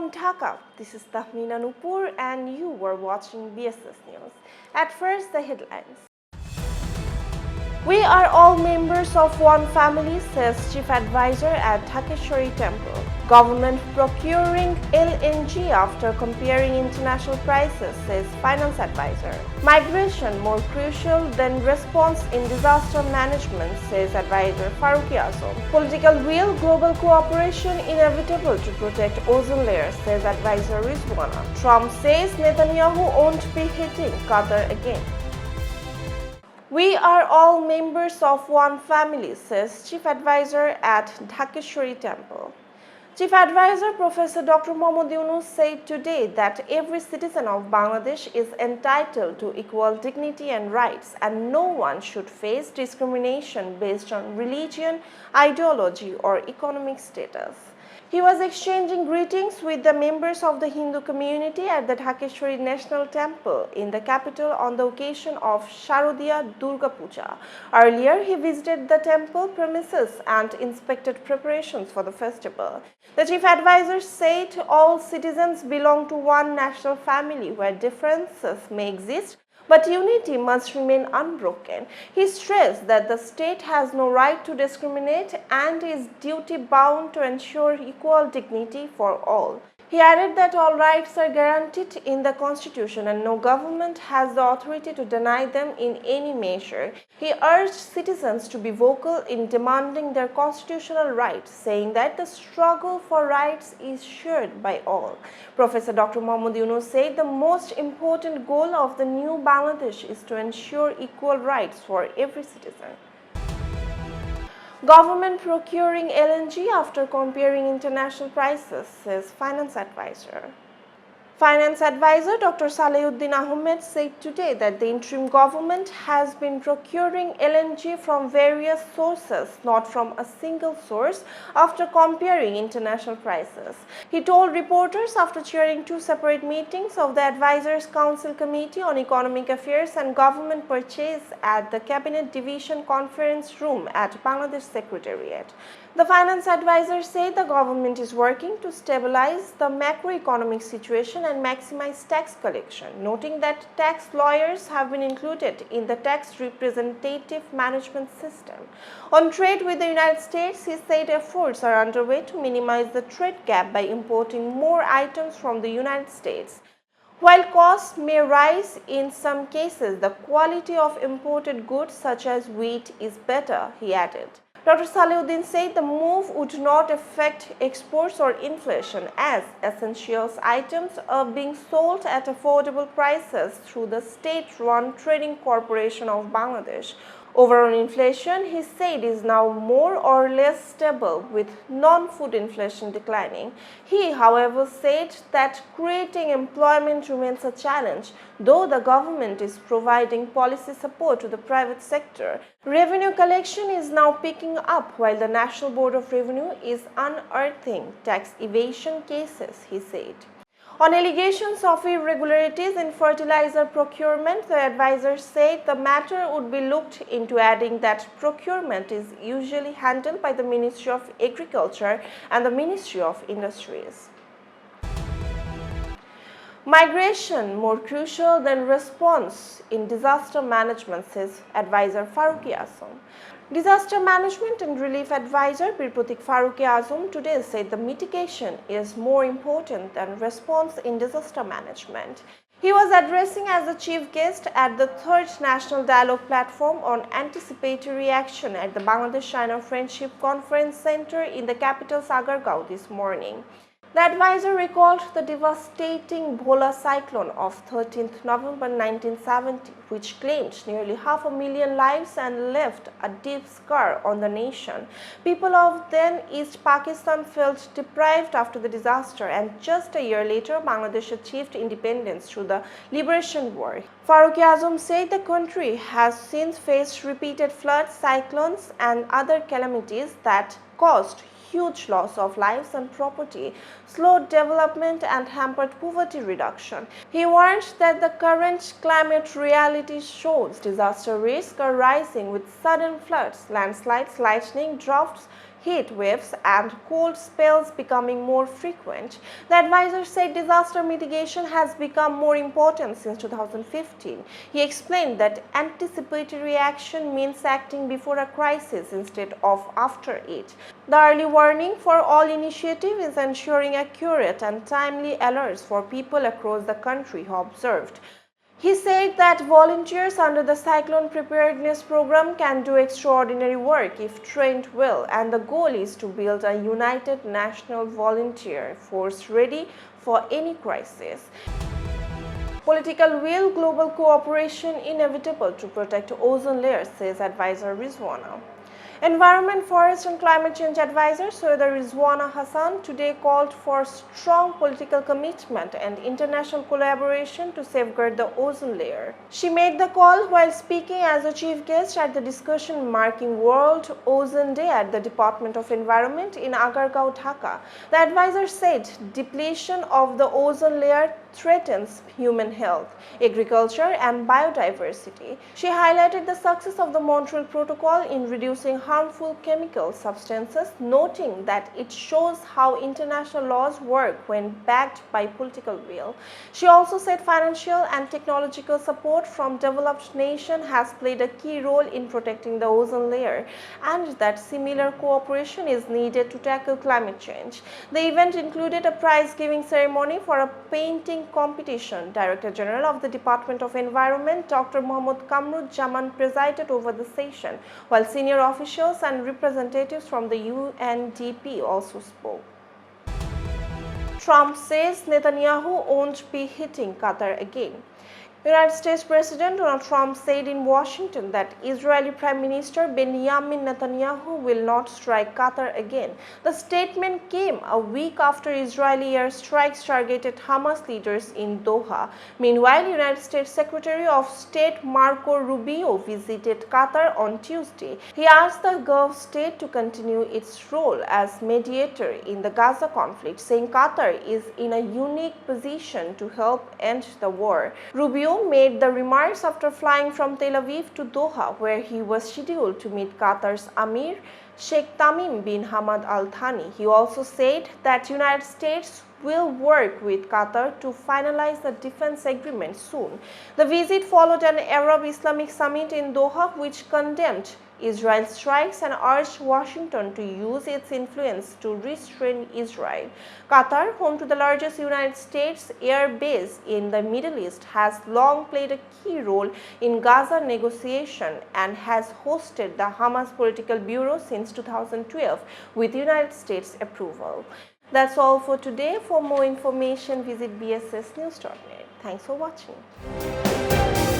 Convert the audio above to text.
From Dhaka, this is Tahmina Nupur and you were watching BSS News. At first, the headlines. We are all members of one family, says Chief Advisor at Dhakeshwari Temple. Government procuring LNG after comparing international prices, says Finance Advisor. Migration more crucial than response in disaster management, says Adviser Faruk. Political will, global cooperation inevitable to protect ozone layer, says Adviser Rizwana. Trump says Netanyahu won't be hitting Qatar again. We are all members of one family, says Chief Advisor at Dhakeshwari Temple. Chief Adviser Professor Dr Muhammad Yunus said today that every citizen of Bangladesh is entitled to equal dignity and rights, and no one should face discrimination based on religion, ideology, or economic status. He was exchanging greetings with the members of the Hindu community at the Dhakeshwari National Temple in the capital on the occasion of Sharadiya Durga Puja. Earlier, he visited the temple premises and inspected preparations for the festival. The Chief Advisor said all citizens belong to one national family where differences may exist, but unity must remain unbroken. He stressed that the state has no right to discriminate and is duty-bound to ensure equal dignity for all. He added that all rights are guaranteed in the Constitution and no government has the authority to deny them in any measure. He urged citizens to be vocal in demanding their constitutional rights, saying that the struggle for rights is shared by all. Professor Dr Muhammad Yunus said the most important goal of the new Bangladesh is to ensure equal rights for every citizen. Government procuring LNG after comparing international prices, says Finance Advisor. Finance Advisor Dr Salehuddin Ahmed said today that the interim government has been procuring LNG from various sources, not from a single source, after comparing international prices. He told reporters after chairing two separate meetings of the Advisors Council Committee on Economic Affairs and Government Purchase at the Cabinet Division Conference Room at Bangladesh Secretariat. The Finance Advisor said the government is working to stabilize the macroeconomic situation and maximize tax collection, noting that tax lawyers have been included in the tax representative management system. On trade with the United States, he said efforts are underway to minimize the trade gap by importing more items from the United States. While costs may rise in some cases, the quality of imported goods such as wheat is better, he added. Dr. Salehuddin said the move would not affect exports or inflation as essentials items are being sold at affordable prices through the state-run Trading Corporation of Bangladesh. Overall inflation, he said, is now more or less stable with non-food inflation declining. He, however, said that creating employment remains a challenge, though the government is providing policy support to the private sector. Revenue collection is now picking up while the National Board of Revenue is unearthing tax evasion cases, he said. On allegations of irregularities in fertilizer procurement, the advisor said the matter would be looked into, adding that procurement is usually handled by the Ministry of Agriculture and the Ministry of Industries. Migration more crucial than response in disaster management, says Adviser Faruk. Disaster Management and Relief Advisor Bir Protik Faruk today said the mitigation is more important than response in disaster management. He was addressing as the chief guest at the 3rd National Dialogue Platform on Anticipatory Action at the Bangladesh-China Friendship Conference Center in the capital's Agargaon this morning. The advisor recalled the devastating Bhola cyclone of 13th November 1970, which claimed nearly 500,000 lives and left a deep scar on the nation. People of then East Pakistan felt deprived after the disaster, and just a year later, Bangladesh achieved independence through the Liberation War. Faruk said the country has since faced repeated floods, cyclones, and other calamities that caused huge loss of lives and property, slowed development and hampered poverty reduction. He warned that the current climate reality shows disaster risks are rising with sudden floods, landslides, lightning, droughts, heat waves and cold spells becoming more frequent. The advisor said disaster mitigation has become more important since 2015. He explained that anticipatory action means acting before a crisis instead of after it. The early warning for all initiative is ensuring accurate and timely alerts for people across the country, he observed. He said that volunteers under the Cyclone Preparedness Program can do extraordinary work if trained well, and the goal is to build a united national volunteer force ready for any crisis. Political will, global cooperation inevitable to protect ozone layer, says Adviser Rizwana. Environment, Forest and Climate Change Advisor Syeda Rizwana Hasan today called for strong political commitment and international collaboration to safeguard the ozone layer. She made the call while speaking as a chief guest at the discussion marking World Ozone Day at the Department of Environment in Agargaon, Dhaka. The advisor said depletion of the ozone layer threatens human health, agriculture and biodiversity. She highlighted the success of the Montreal Protocol in reducing harmful chemical substances, noting that it shows how international laws work when backed by political will. She also said financial and technological support from developed nations has played a key role in protecting the ozone layer, and that similar cooperation is needed to tackle climate change. The event included a prize-giving ceremony for a painting competition. Director General of the Department of Environment, Dr. Muhammad Yunus, presided over the session, while senior officials and representatives from the UNDP also spoke. Trump says Netanyahu won't be hitting Qatar again. United States President Donald Trump said in Washington that Israeli Prime Minister Benjamin Netanyahu will not strike Qatar again. The statement came a week after Israeli airstrikes targeted Hamas leaders in Doha. Meanwhile, United States Secretary of State Marco Rubio visited Qatar on Tuesday. He asked the Gulf state to continue its role as mediator in the Gaza conflict, saying Qatar is in a unique position to help end the war. Rubio made the remarks after flying from Tel Aviv to Doha, where he was scheduled to meet Qatar's Amir Sheikh Tamim bin Hamad Al Thani. He also said that United States will work with Qatar to finalize the defense agreement soon. The visit followed an Arab Islamic summit in Doha, which condemned Israel's strikes and urged Washington to use its influence to restrain Israel. Qatar, home to the largest United States air base in the Middle East, has long played a key role in Gaza negotiation and has hosted the Hamas Political Bureau since 2012 with United States approval. That's all for today. For more information, visit bssnews.net. Thanks for watching.